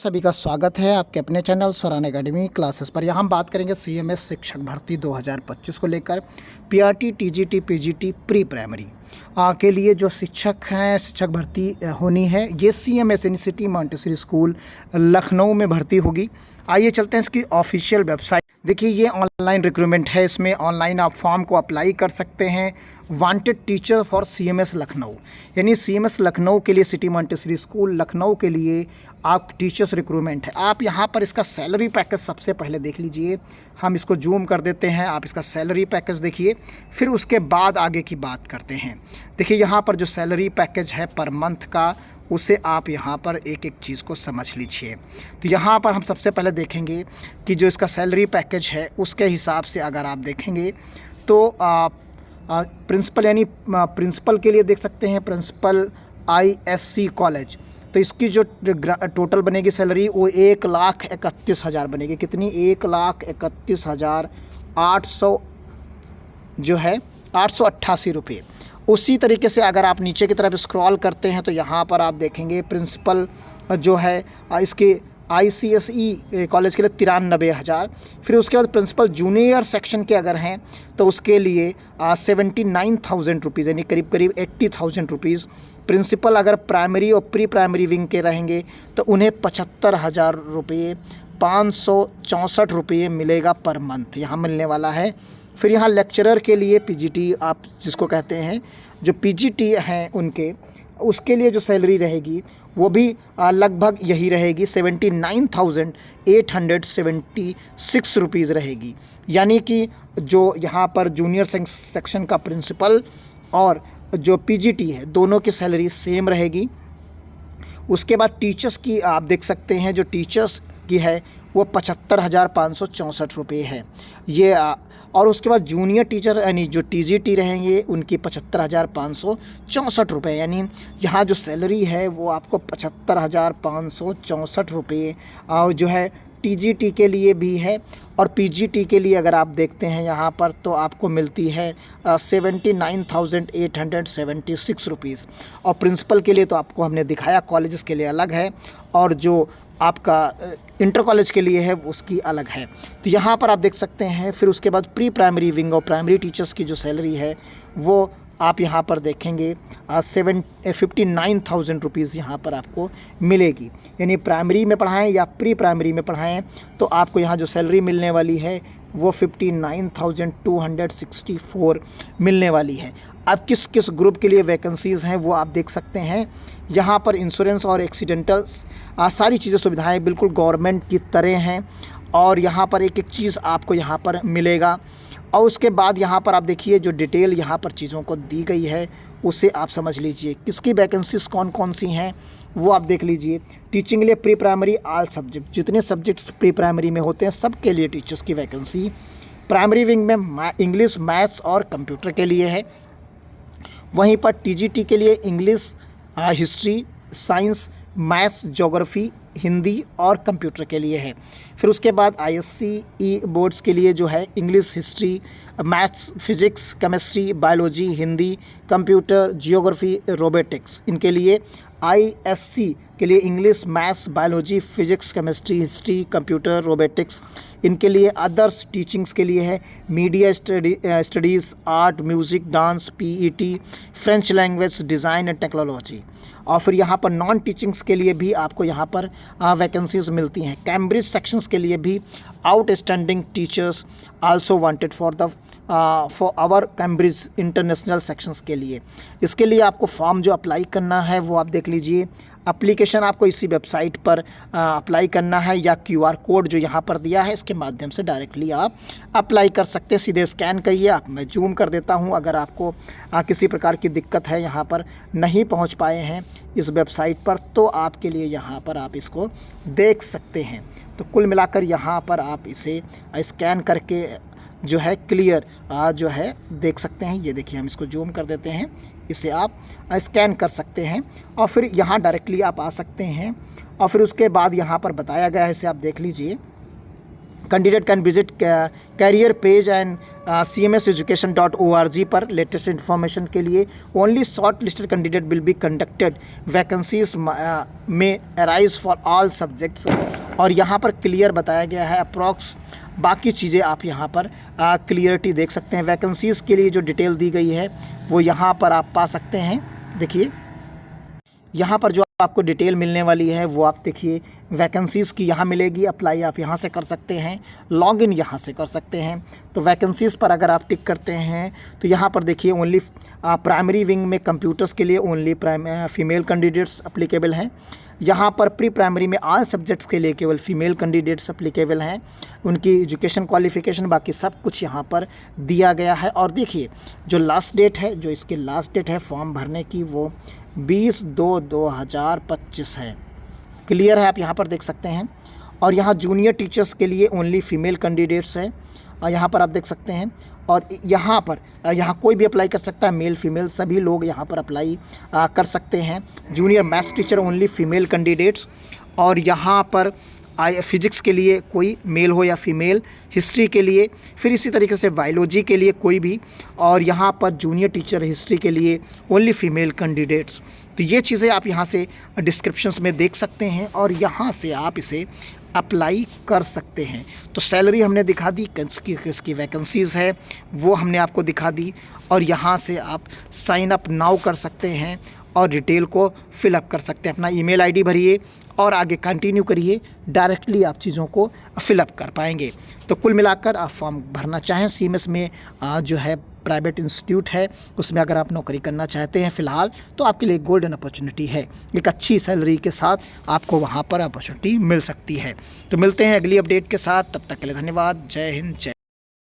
सभी का स्वागत है आपके अपने चैनल स्वरान एकेडमी क्लासेस पर। यहाँ हम बात करेंगे सीएमएस शिक्षक भर्ती 2025 को लेकर। PRT, TGT, PGT, pre primary के लिए जो शिक्षक हैं, शिक्षक भर्ती होनी है, ये सीएमएस यानी सिटी मॉन्टेसरी स्कूल लखनऊ में भर्ती होगी। आइए चलते हैं इसकी ऑफिशियल वेबसाइट। देखिए ये ऑनलाइन रिक्रूटमेंट है, इसमें ऑनलाइन आप फॉर्म को अप्लाई कर सकते हैं। Wanted teacher for CMS Lucknow, यानी सीएमएस लखनऊ के लिए, सिटी मॉन्टेसरी स्कूल लखनऊ के लिए आप टीचर्स रिक्रूटमेंट है। आप यहाँ पर इसका सैलरी पैकेज सबसे पहले देख लीजिए। हम इसको जूम कर देते हैं, आप इसका सैलरी पैकेज देखिए, फिर उसके बाद आगे की बात करते हैं। देखिए यहाँ पर जो सैलरी पैकेज है पर मंथ का, उसे आप यहाँ पर एक एक चीज़ को समझ लीजिए। तो यहाँ पर हम सबसे पहले देखेंगे कि जो इसका सैलरी पैकेज है उसके हिसाब से अगर आप देखेंगे तो प्रिंसिपल यानी प्रिंसिपल के लिए देख सकते हैं, प्रिंसिपल आईएससी कॉलेज, तो इसकी जो टोटल बनेगी सैलरी वो 1,31,000 बनेगी। कितनी? 1,31,800 जो है 888 रुपये। उसी तरीके से अगर आप नीचे की तरफ स्क्रॉल करते हैं तो यहाँ पर आप देखेंगे प्रिंसिपल जो है इसके आईसीएसई कॉलेज के लिए 93,000। फिर उसके बाद प्रिंसिपल जूनियर सेक्शन के अगर हैं तो उसके लिए 79,000 रुपीज़, यानी करीब करीब 80,000 रुपीज़। प्रिंसिपल अगर प्राइमरी और प्री प्राइमरी विंग के रहेंगे तो उन्हें 75,000 रुपये, 564 रुपये मिलेगा पर मंथ यहाँ मिलने वाला है। फिर यहाँ लेक्चरर के लिए पीजीटी आप जिसको कहते हैं, जो पीजीटी हैं उनके, उसके लिए जो सैलरी रहेगी वो भी लगभग यही रहेगी, 79,876 रुपीज़ रहेगी। यानी कि जो यहाँ पर जूनियर सेक्शन का प्रिंसिपल और जो पीजीटी है दोनों की सैलरी सेम रहेगी। उसके बाद टीचर्स की आप देख सकते हैं, जो टीचर्स की है वो 75,564 रुपये है ये। और उसके बाद जूनियर टीचर यानी जो टीजीटी रहेंगे उनकी 75,564 रुपये, यानी यहाँ जो सैलरी है वो आपको 75,564 रुपये जो है टीजीटी के लिए भी है। और पीजीटी के लिए अगर आप देखते हैं यहाँ पर तो आपको मिलती है 79,876 रुपीज़। और प्रिंसिपल के लिए तो आपको हमने दिखाया, कॉलेजेस के लिए अलग है और जो आपका इंटर कॉलेज के लिए है उसकी अलग है। तो यहाँ पर आप देख सकते हैं। फिर उसके बाद प्री प्राइमरी विंग और प्राइमरी टीचर्स की जो सैलरी है वो आप यहाँ पर देखेंगे 59,000 रुपीज़ यहाँ पर आपको मिलेगी। यानी प्राइमरी में पढ़ाएं या प्री प्राइमरी में पढ़ाएं तो आपको यहाँ जो सैलरी मिलने वाली है वो 59,264 मिलने वाली है। अब किस किस ग्रुप के लिए वैकेंसीज़ हैं वो आप देख सकते हैं। यहाँ पर इंश्योरेंस और एक्सीडेंटल्स सारी चीज़ें सुविधाएं बिल्कुल गवर्नमेंट की तरह हैं और यहाँ पर एक एक चीज़ आपको यहाँ पर मिलेगा। और उसके बाद यहाँ पर आप देखिए जो डिटेल यहाँ पर चीज़ों को दी गई है उसे आप समझ लीजिए। किसकी वैकेंसीज़ कौन कौन सी हैं वो आप देख लीजिए। टीचिंग के लिए प्री प्राइमरी ऑल सब्जेक्ट, जितने सब्जेक्ट्स प्री प्राइमरी में होते हैं सब के लिए टीचर्स की वैकेंसी। प्राइमरी विंग में इंग्लिश, मैथ्स और कंप्यूटर के लिए है। वहीं पर टीजीटी के लिए English, history, science, maths, geography, Hindi और कंप्यूटर के लिए है। फिर उसके बाद आईएससी बोर्ड्स के लिए जो है English, history, maths, physics, chemistry, biology, Hindi, computer, geography, robotics, इनके लिए। आईएससी के लिए English, maths, biology, physics, chemistry, history, computer, robotics, इनके लिए। अदर्स टीचिंग्स के लिए है media studies, art, music, dance, PET, French language, design and technology. और फिर यहाँ पर नॉन टीचिंग्स के लिए भी आपको यहाँ पर वैकेंसीज़ मिलती हैं। कैम्ब्रिज सेक्शंस के लिए भी outstanding teachers also wanted for our Cambridge International sections के लिए। इसके लिए आपको फॉर्म जो अप्लाई करना है वो आप देख लीजिए। एप्लीकेशन आपको इसी वेबसाइट पर अप्लाई करना है या क्यूआर कोड जो यहाँ पर दिया है इसके माध्यम से डायरेक्टली आप अप्लाई कर सकते हैं। सीधे स्कैन करिए आप, मैं जूम कर देता हूँ। अगर आपको किसी प्रकार की दिक्कत है, यहाँ पर नहीं पहुँच पाए हैं इस वेबसाइट पर, तो आपके लिए यहाँ पर आप इसको देख सकते हैं। तो कुल मिलाकर यहाँ पर आप इसे स्कैन करके जो है क्लियर जो है देख सकते हैं। ये देखिए हम इसको जूम कर देते हैं, इसे आप स्कैन कर सकते हैं और फिर यहाँ डायरेक्टली आप आ सकते हैं। और फिर उसके बाद यहाँ पर बताया गया है, इसे आप देख लीजिए। Candidate can visit career page and cmseducation.org पर लेटेस्ट इन्फॉर्मेशन के लिए। Only short listed candidate will be conducted, vacancies may arise for all subjects. और यहाँ पर क्लियर बताया गया है अप्रॉक्स, बाकी चीज़ें आप यहाँ पर क्लियरिटी देख सकते हैं। वैकेंसीज़ के लिए जो डिटेल दी गई है वो यहाँ पर आप पा सकते हैं। देखिए यहाँ पर जो आपको डिटेल मिलने वाली है वो आप देखिए, वैकेंसीज़ की यहाँ मिलेगी। अप्लाई आप यहाँ से कर सकते हैं, लॉगिन यहाँ से कर सकते हैं। तो वैकेंसीज़ पर अगर आप टिक करते हैं तो यहाँ पर देखिए ओनली प्राइमरी विंग में कंप्यूटर्स के लिए ओनली फीमेल कैंडिडेट्स अप्लीकेबल हैं। यहाँ पर प्री प्राइमरी में ऑल सब्जेक्ट्स के लिए केवल फीमेल कैंडिडेट्स अप्लीकेबल हैं। उनकी एजुकेशन क्वालिफ़िकेशन बाकी सब कुछ यहाँ पर दिया गया है। और देखिए जो लास्ट डेट है, जो इसकी लास्ट डेट है फॉर्म भरने की, वो 20/2/2025 है। क्लियर है, आप यहाँ पर देख सकते हैं। और यहाँ जूनियर टीचर्स के लिए ओनली फीमेल कैंडिडेट्स है, और यहाँ पर आप देख सकते हैं। और यहाँ पर यहाँ कोई भी अप्लाई कर सकता है, मेल फीमेल सभी लोग यहाँ पर अप्लाई कर सकते हैं। Junior maths teacher only female candidates. और यहाँ पर फिजिक्स के लिए कोई मेल हो या फीमेल, हिस्ट्री के लिए, फिर इसी तरीके से बायोलॉजी के लिए कोई भी, और यहाँ पर जूनियर टीचर हिस्ट्री के लिए ओनली फीमेल कैंडिडेट्स। तो ये चीज़ें आप यहाँ से डिस्क्रिप्शंस में देख सकते हैं और यहाँ से आप इसे अप्लाई कर सकते हैं। तो सैलरी हमने दिखा दी, किसकी वैकेंसीज़ है वो हमने आपको दिखा दी, और यहाँ से आप साइन अप नाउ कर सकते हैं और डिटेल को फिलअप कर सकते हैं। अपना ईमेल आईडी भरिए और आगे कंटिन्यू करिए, डायरेक्टली आप चीज़ों को फिलअप कर पाएंगे। तो कुल मिलाकर आप फॉर्म भरना चाहें सीएमएस में, जो है प्राइवेट इंस्टीट्यूट है, उसमें अगर आप नौकरी करना चाहते हैं फ़िलहाल, तो आपके लिए गोल्डन अपॉर्चुनिटी है। एक अच्छी सैलरी के साथ आपको वहाँ पर अपॉर्चुनिटी मिल सकती है। तो मिलते हैं अगली अपडेट के साथ, तब तक के लिए धन्यवाद। जय हिंद, जय